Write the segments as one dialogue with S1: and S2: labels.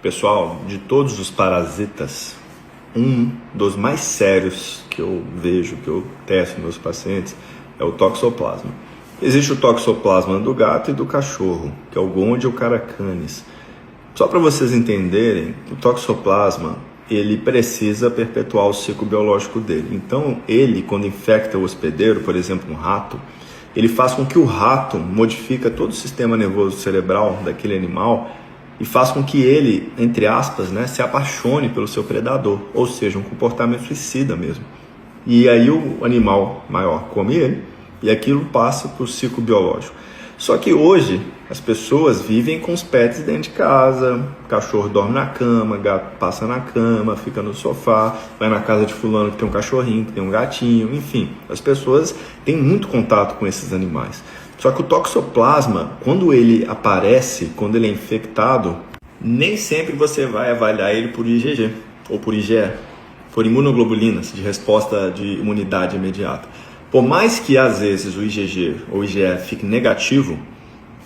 S1: Pessoal, de todos os parasitas, um dos mais sérios que eu vejo, que eu testo nos meus pacientes, é o toxoplasma. Existe o toxoplasma do gato e do cachorro, que é o Gondia e o Caracanis. Só para vocês entenderem, o toxoplasma, ele precisa perpetuar o ciclo biológico dele. Então, ele, quando infecta o hospedeiro, por exemplo, um rato, ele faz com que o rato modifique todo o sistema nervoso cerebral daquele animal e faz com que ele, entre aspas, se apaixone pelo seu predador, ou seja, um comportamento suicida mesmo. E aí o animal maior come ele e aquilo passa para o ciclo biológico. Só que hoje as pessoas vivem com os pets dentro de casa, o cachorro dorme na cama, o gato passa na cama, fica no sofá, vai na casa de fulano que tem um cachorrinho, que tem um gatinho, enfim. As pessoas têm muito contato com esses animais. Só que o toxoplasma, quando ele aparece, quando ele é infectado, nem sempre você vai avaliar ele por IgG ou por IgE, por imunoglobulinas de resposta de imunidade imediata. Por mais que às vezes o IgG ou IgE fique negativo,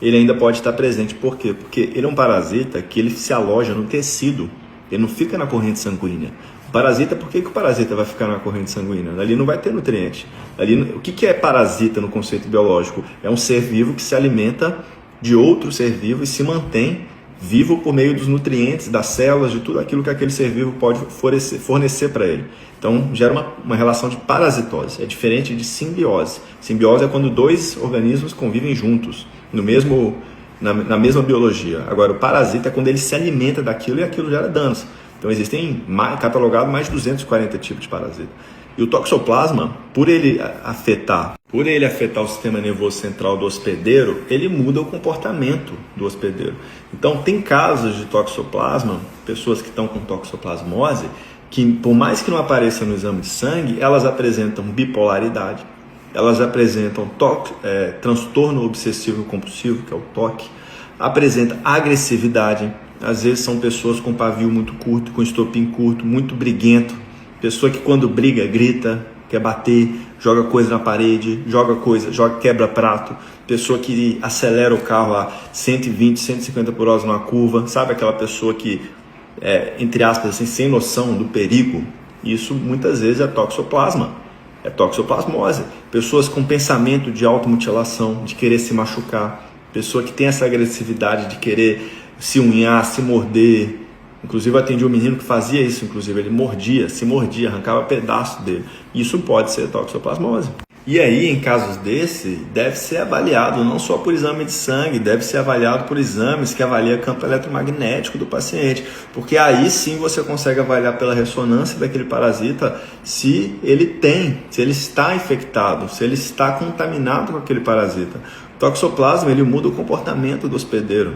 S1: ele ainda pode estar presente. Por quê? Porque ele é um parasita que ele se aloja no tecido, ele não fica na corrente sanguínea. Parasita, por que o parasita vai ficar na corrente sanguínea? Ali não vai ter nutriente. Ali, o que é parasita no conceito biológico? É um ser vivo que se alimenta de outro ser vivo e se mantém vivo por meio dos nutrientes, das células, de tudo aquilo que aquele ser vivo pode fornecer para ele. Então, gera uma relação de parasitose. É diferente de simbiose. Simbiose é quando dois organismos convivem juntos, na mesma biologia. Agora, o parasita é quando ele se alimenta daquilo e aquilo gera danos. Então existem catalogado mais de 240 tipos de parasita. E o toxoplasma, por ele afetar o sistema nervoso central do hospedeiro, ele muda o comportamento do hospedeiro. Então tem casos de toxoplasma, pessoas que estão com toxoplasmose, que por mais que não apareça no exame de sangue, elas apresentam bipolaridade, elas apresentam transtorno obsessivo compulsivo, que é o TOC, apresenta agressividade. Às vezes são pessoas com pavio muito curto, com estopim curto, muito briguento. Pessoa que quando briga, grita, quer bater, joga coisa na parede, quebra prato. Pessoa que acelera o carro a 120, 150 por hora numa curva. Sabe aquela pessoa que, entre aspas, assim, sem noção do perigo? Isso muitas vezes é toxoplasma, é toxoplasmose. Pessoas com pensamento de automutilação, de querer se machucar. Pessoa que tem essa agressividade de querer se unhar, se morder. Inclusive eu atendi um menino que fazia isso, ele se mordia, arrancava pedaço dele. Isso pode ser toxoplasmose. E aí, em casos desse, deve ser avaliado não só por exame de sangue, deve ser avaliado por exames que avaliam o campo eletromagnético do paciente, porque aí sim você consegue avaliar pela ressonância daquele parasita se ele está infectado, se ele está contaminado com aquele parasita. O toxoplasma, ele muda o comportamento do hospedeiro.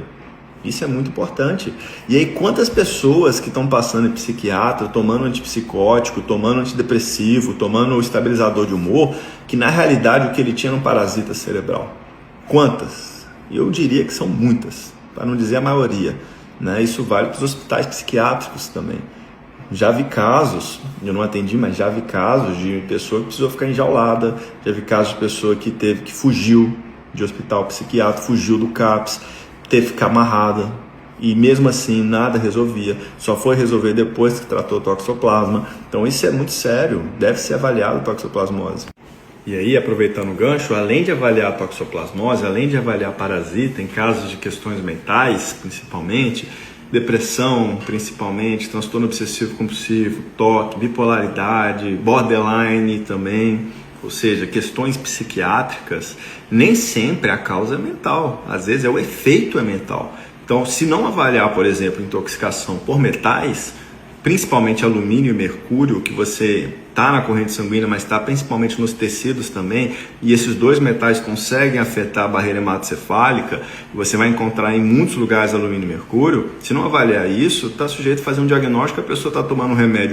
S1: Isso é muito importante. E aí, quantas pessoas que estão passando em psiquiatra, tomando antipsicótico, tomando antidepressivo, tomando estabilizador de humor, que na realidade o que ele tinha era um parasita cerebral? Quantas? Eu diria que são muitas, para não dizer a maioria. Isso vale para os hospitais psiquiátricos também. Já vi casos, eu não atendi, mas já vi casos de pessoa que precisou ficar enjaulada, já vi casos de pessoa que fugiu de hospital psiquiátrico, fugiu do CAPS, teve que ficar amarrada e mesmo assim nada resolvia, só foi resolver depois que tratou o toxoplasma. Então isso é muito sério, deve ser avaliado a toxoplasmose. E aí, aproveitando o gancho, além de avaliar a toxoplasmose, além de avaliar parasita em casos de questões mentais, principalmente, depressão, principalmente, transtorno obsessivo compulsivo, TOC, bipolaridade, borderline também, ou seja, questões psiquiátricas, nem sempre a causa é mental, às vezes o efeito é mental. Então, se não avaliar, por exemplo, intoxicação por metais, principalmente alumínio e mercúrio, que você está na corrente sanguínea, mas está principalmente nos tecidos também, e esses dois metais conseguem afetar a barreira hematocefálica, você vai encontrar em muitos lugares alumínio e mercúrio. Se não avaliar isso, está sujeito a fazer um diagnóstico, a pessoa está tomando um remédio